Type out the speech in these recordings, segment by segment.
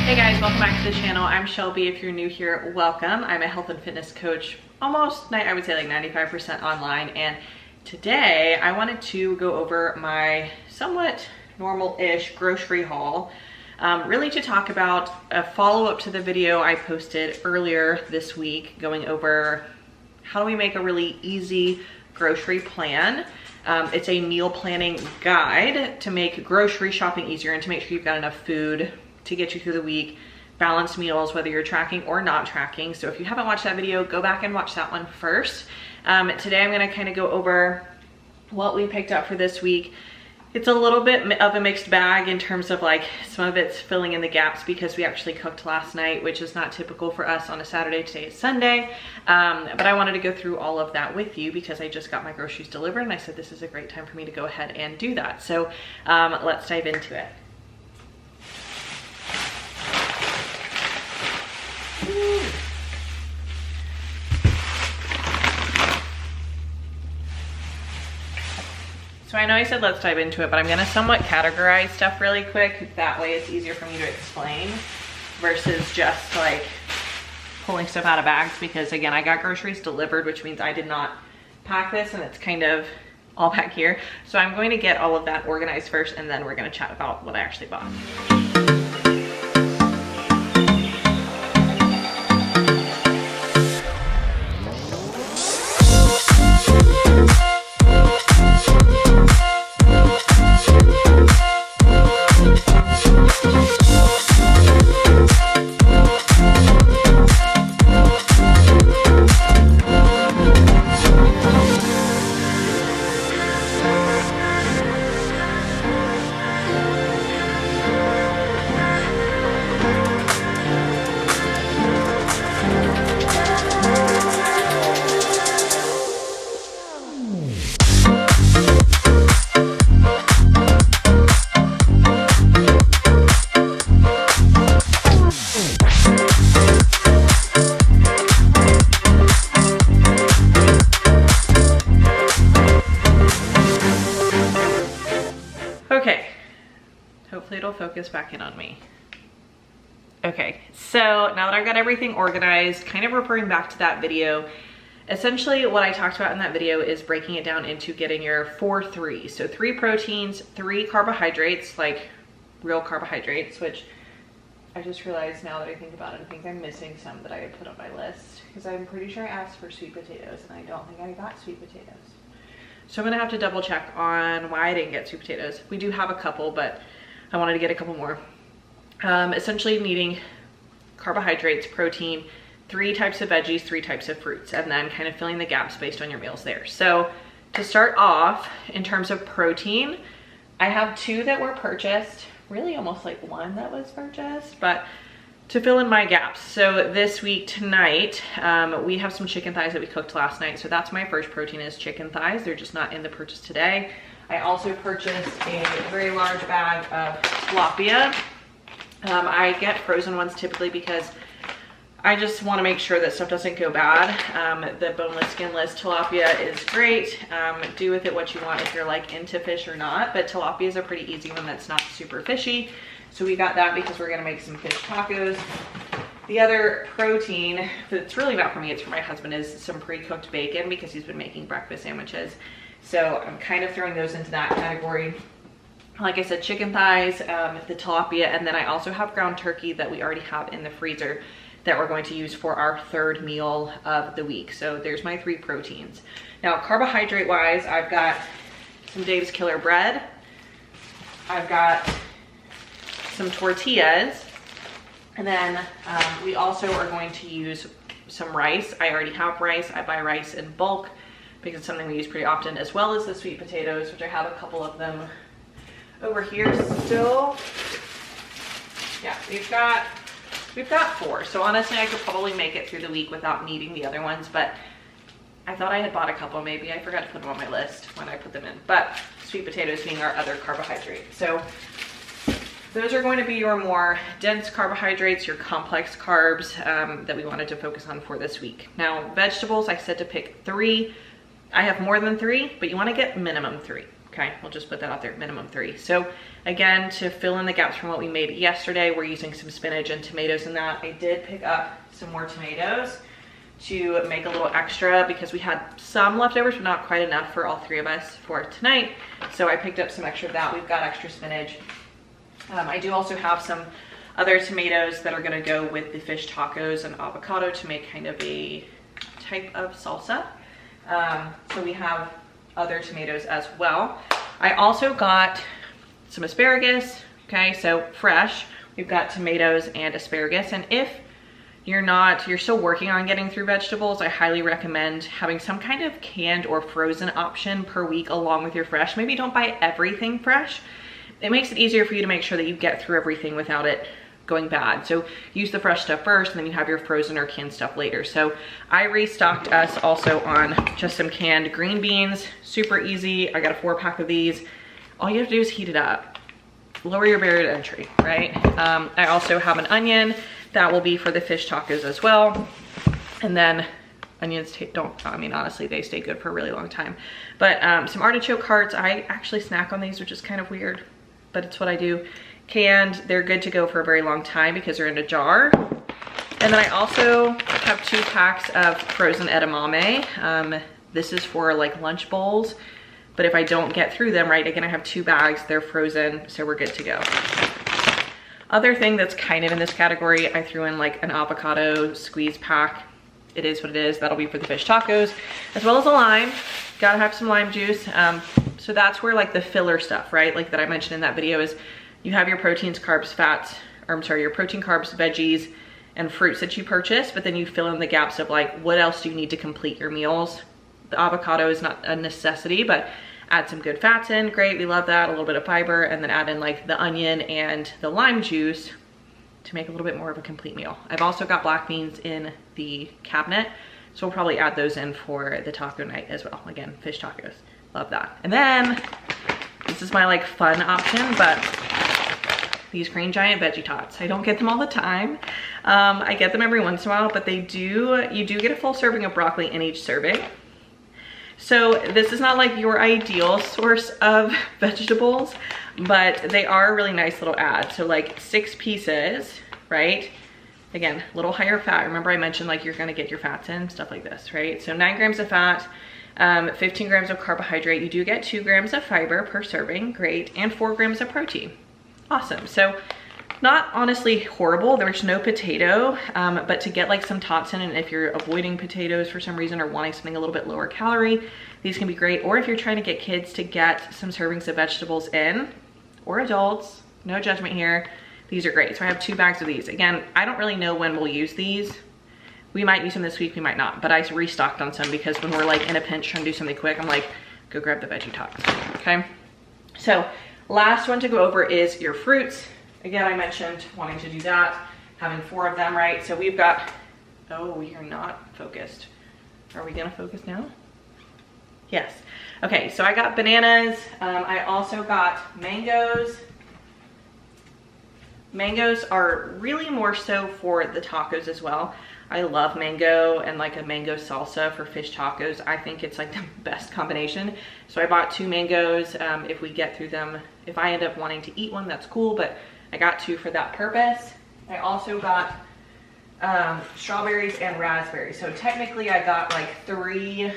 Hey guys, welcome back to the channel. I'm Shelby. If you're new here, welcome. I'm a health and fitness coach, almost, I would say like 95% online. And today I wanted to go over my somewhat normal-ish grocery haul, really to talk about a follow-up to the video I posted earlier this week, going over how do we make a really easy grocery plan. It's a meal planning guide to make grocery shopping easier and to make sure you've got enough food to get you through the week, balanced meals, whether you're tracking or not tracking. So if you haven't watched that video, go back and watch that one first. Today I'm gonna kind of go over what we picked up for this week. It's a little bit of a mixed bag in terms of like some of it's filling in the gaps because we actually cooked last night, which is not typical for us on a Saturday. Today is Sunday. But I wanted to go through all of that with you because I just got my groceries delivered and I said this is a great time for me to go ahead and do that. So let's dive into it. So I know I said let's dive into it, but I'm gonna somewhat categorize stuff really quick. That way it's easier for me to explain versus just like pulling stuff out of bags, because again, I got groceries delivered, which means I did not pack this and it's kind of all back here. So I'm going to get all of that organized first and then we're gonna chat about what I actually bought. Okay, hopefully it'll focus back in on me. Okay, so now that I've got everything organized, kind of referring back to that video, essentially what I talked about in that video is breaking it down into getting your 4-3. So 3 proteins, 3 carbohydrates, like real carbohydrates, which I just realized now that I think about it, I think I'm missing some that I had put on my list because I'm pretty sure I asked for sweet potatoes and I don't think I got sweet potatoes. So I'm gonna have to double check on why I didn't get sweet potatoes. We do have a couple, but I wanted to get a couple more. Essentially needing carbohydrates, protein, 3 types of veggies, 3 types of fruits, and then kind of filling the gaps based on your meals there. So to start off, in terms of protein, I have 2 that were purchased, really almost like 1 that was purchased, but to fill in my gaps. So this week tonight, we have some chicken thighs that we cooked last night. So that's my first protein, is chicken thighs. They're just not in the purchase today. I also purchased a very large bag of tilapia. I get frozen ones typically because I just want to make sure that stuff doesn't go bad. The boneless, skinless tilapia is great. Do with it what you want if you're like into fish or not, but tilapia is a pretty easy one that's not super fishy. So we got that because we're gonna make some fish tacos. The other protein, that's really not for me, it's for my husband, is some pre-cooked bacon because he's been making breakfast sandwiches. So I'm kind of throwing those into that category. Like I said, chicken thighs, the tilapia, and then I also have ground turkey that we already have in the freezer that we're going to use for our 3rd meal of the week. So there's my 3 proteins. Now, carbohydrate wise, I've got some Dave's Killer bread. I've got some tortillas, and then we also are going to use some rice. I already have rice. I buy rice in bulk because it's something we use pretty often, as well as the sweet potatoes, which I have a couple of them over here still. Yeah, we've got 4. So honestly, I could probably make it through the week without needing the other ones, but I thought I had bought a couple. Maybe I forgot to put them on my list when I put them in, but sweet potatoes being our other carbohydrate. So those are going to be your more dense carbohydrates, your complex carbs that we wanted to focus on for this week. Now, vegetables, I said to pick 3. I have more than 3, but you want to get minimum 3. Okay, we'll just put that out there, minimum 3. So again, to fill in the gaps from what we made yesterday, we're using some spinach and tomatoes in that. I did pick up some more tomatoes to make a little extra because we had some leftovers, but not quite enough for all 3 of us for tonight. So I picked up some extra of that. We've got extra spinach. I do also have some other tomatoes that are gonna go with the fish tacos and avocado to make kind of a type of salsa. So we have other tomatoes as well. I also got some asparagus, okay, so fresh. We've got tomatoes and asparagus, and if you're still working on getting through vegetables, I highly recommend having some kind of canned or frozen option per week along with your fresh. Maybe don't buy everything fresh. It makes it easier for you to make sure that you get through everything without it going bad. So use the fresh stuff first, and then you have your frozen or canned stuff later. So I restocked us also on just some canned green beans. Super easy. I got a 4-pack of these. All you have to do is heat it up. Lower your barrier to entry, right? I also have an onion that will be for the fish tacos as well. And then onions honestly, they stay good for a really long time. But some artichoke hearts. I actually snack on these, which is kind of weird, but it's what I do. Canned, they're good to go for a very long time because they're in a jar. And then I also have 2 packs of frozen edamame. This is for like lunch bowls, but if I don't get through them, right, again, I have 2 bags, they're frozen, so we're good to go. Other thing that's kind of in this category, I threw in like an avocado squeeze pack. It is what it is. That'll be for the fish tacos, as well as a lime. Gotta have some lime juice. So that's where like the filler stuff, right, like that I mentioned in that video, is you have your proteins, carbs, fats, or I'm sorry, your protein, carbs, veggies, and fruits that you purchase, but then you fill in the gaps of like, what else do you need to complete your meals? The avocado is not a necessity, but add some good fats in, great, we love that, a little bit of fiber, and then add in like the onion and the lime juice to make a little bit more of a complete meal. I've also got black beans in the cabinet, so we'll probably add those in for the taco night as well. Again, fish tacos, love that. And then, this is my like fun option, but these Green Giant veggie tots. I don't get them all the time. I get them every once in a while, but you do get a full serving of broccoli in each serving. So this is not like your ideal source of vegetables, but they are a really nice little add. So like 6 pieces, right? Again, a little higher fat. Remember I mentioned like you're gonna get your fats in, stuff like this, right? So 9 grams of fat, 15 grams of carbohydrate. You do get 2 grams of fiber per serving, great, and 4 grams of protein. Awesome. So not honestly horrible. There's no potato, but to get like some tots in, and if you're avoiding potatoes for some reason or wanting something a little bit lower calorie, these can be great. Or if you're trying to get kids to get some servings of vegetables in, or adults, no judgment here, these are great. So I have 2 bags of these. Again, I don't really know when we'll use these. We might use them this week, we might not, but I restocked on some because when we're like in a pinch trying to do something quick, I'm like, go grab the veggie tots, okay? So last one to go over is your fruits. Again, I mentioned wanting to do that, having 4 of them, right? So we've got, oh, we are not focused. Are we gonna focus now? Yes. Okay, so I got bananas. I also got mangoes. Mangoes are really more so for the tacos as well. I love mango and like a mango salsa for fish tacos. I think it's like the best combination. So I bought 2 mangoes. If we get through them, if I end up wanting to eat one, that's cool, but I got 2 for that purpose. I also got strawberries and raspberries. So technically I got like 3,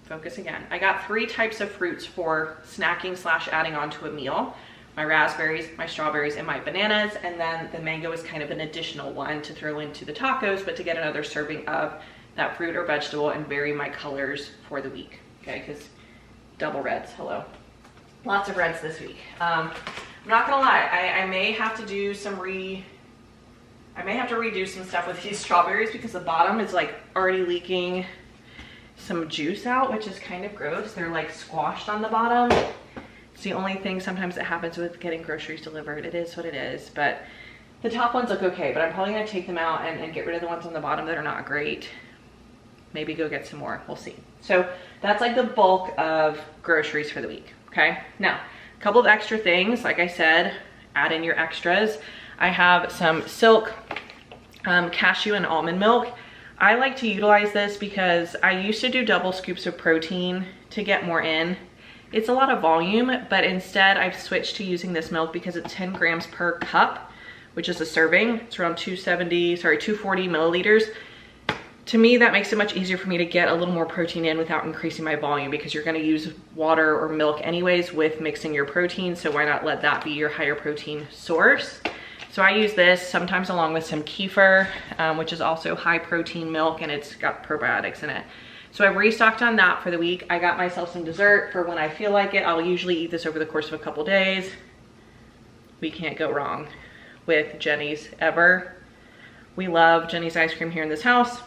focus again. I got 3 types of fruits for snacking / adding on to a meal. My raspberries, my strawberries, and my bananas, and then the mango is kind of an additional one to throw into the tacos, but to get another serving of that fruit or vegetable and vary my colors for the week, okay? Because double reds, hello. Lots of reds this week. I'm not gonna lie, I may have to do some redo some stuff with these strawberries because the bottom is like already leaking some juice out, which is kind of gross. They're like squashed on the bottom. It's the only thing sometimes that happens with getting groceries delivered. It is what it is, but the top ones look okay, but I'm probably gonna take them out and get rid of the ones on the bottom that are not great. Maybe go get some more, we'll see. So that's like the bulk of groceries for the week, okay? Now, a couple of extra things, like I said, add in your extras. I have some Silk cashew and almond milk. I like to utilize this because I used to do double scoops of protein to get more in. It's a lot of volume, but instead I've switched to using this milk because it's 10 grams per cup, which is a serving. It's around 240 milliliters. To me, that makes it much easier for me to get a little more protein in without increasing my volume, because you're gonna use water or milk anyways with mixing your protein, so why not let that be your higher protein source? So I use this sometimes along with some kefir, which is also high protein milk, and it's got probiotics in it. So I've restocked on that for the week. I got myself some dessert for when I feel like it. I'll usually eat this over the course of a couple days. We can't go wrong with Jenny's ever. We love Jenny's ice cream here in this house.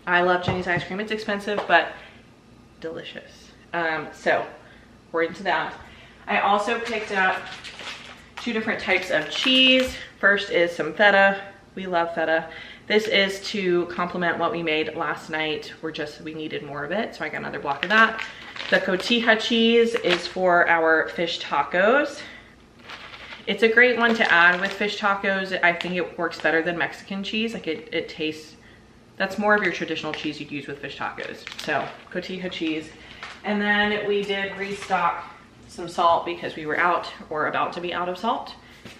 I love Jenny's ice cream. It's expensive, but delicious. So we're into that. I also picked up 2 different types of cheese. First is some feta. We love feta. This is to complement what we made last night. We needed more of it, so I got another block of that. The cotija cheese is for our fish tacos. It's a great one to add with fish tacos. I think it works better than Mexican cheese. Like it tastes, that's more of your traditional cheese you'd use with fish tacos. So cotija cheese. And then we did restock some salt because we were out or about to be out of salt.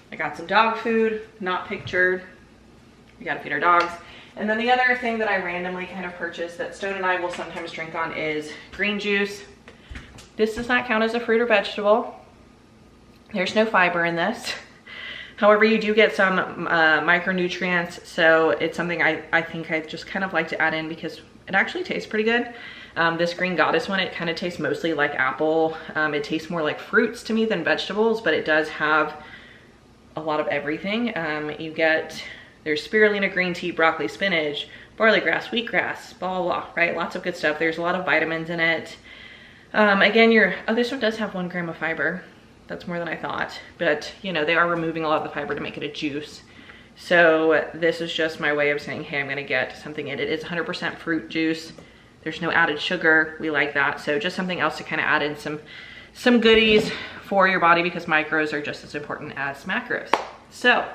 I got some dog food, not pictured. We gotta feed our dogs. And then the other thing that I randomly kind of purchased that Stone and I will sometimes drink on is green juice. This does not count as a fruit or vegetable. There's no fiber in this. However, you do get some micronutrients, so it's something I think I just kind of like to add in because it actually tastes pretty good. This Green Goddess one, it kind of tastes mostly like apple. It tastes more like fruits to me than vegetables, but it does have a lot of everything. There's spirulina, green tea, broccoli, spinach, barley grass, wheatgrass, blah, blah, blah, right? Lots of good stuff. There's a lot of vitamins in it. Again, this one does have 1 gram of fiber. That's more than I thought, but you know, they are removing a lot of the fiber to make it a juice. So this is just my way of saying, hey, I'm gonna get something in it. It's 100% fruit juice. There's no added sugar. We like that. So just something else to kind of add in some goodies for your body, because micros are just as important as macros. So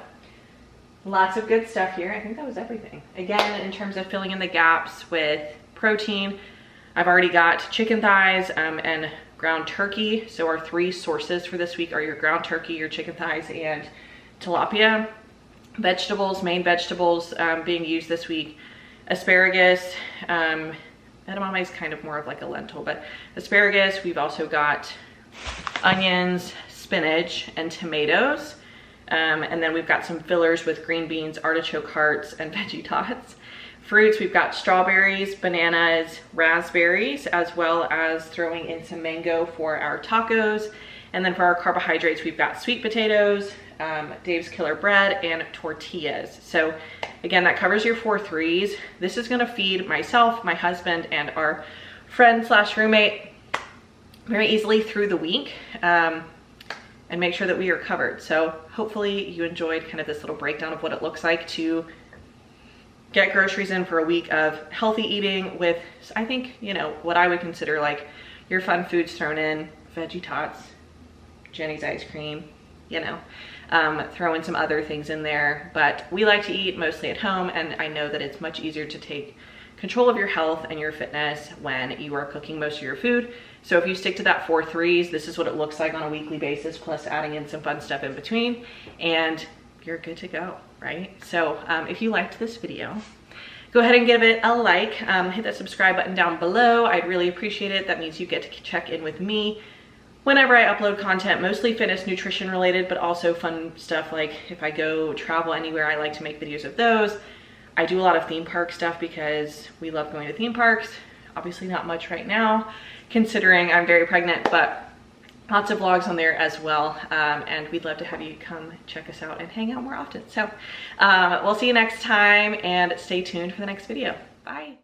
lots of good stuff here. I think that was everything. Again, in terms of filling in the gaps with protein, I've already got chicken thighs and ground turkey. So our 3 sources for this week are your ground turkey, your chicken thighs, and tilapia. Vegetables, main vegetables being used this week: asparagus. Edamame is kind of more of like a lentil, but asparagus. We've also got onions, spinach, and tomatoes. And then we've got some fillers with green beans, artichoke hearts, and veggie tots. Fruits, we've got strawberries, bananas, raspberries, as well as throwing in some mango for our tacos. And then for our carbohydrates, we've got sweet potatoes, Dave's Killer Bread, and tortillas. So again, that covers your 4 threes. This is gonna feed myself, my husband, and our friend slash roommate very easily through the week, and make sure that we are covered. So hopefully you enjoyed kind of this little breakdown of what it looks like to get groceries in for a week of healthy eating with, I think, you know, what I would consider like your fun foods thrown in: veggie tots, Jenny's ice cream, you know, throw in some other things in there. But we like to eat mostly at home, and I know that it's much easier to take control of your health and your fitness when you are cooking most of your food. So if you stick to that 4 threes, this is what it looks like on a weekly basis, plus adding in some fun stuff in between, and you're good to go, right? So if you liked this video, go ahead and give it a like, hit that subscribe button down below. I'd really appreciate it. That means you get to check in with me whenever I upload content, mostly fitness, nutrition related, but also fun stuff. Like if I go travel anywhere, I like to make videos of those. I do a lot of theme park stuff because we love going to theme parks. Obviously not much right now, considering I'm very pregnant, but lots of vlogs on there as well. And we'd love to have you come check us out and hang out more often. So we'll see you next time, and stay tuned for the next video. Bye.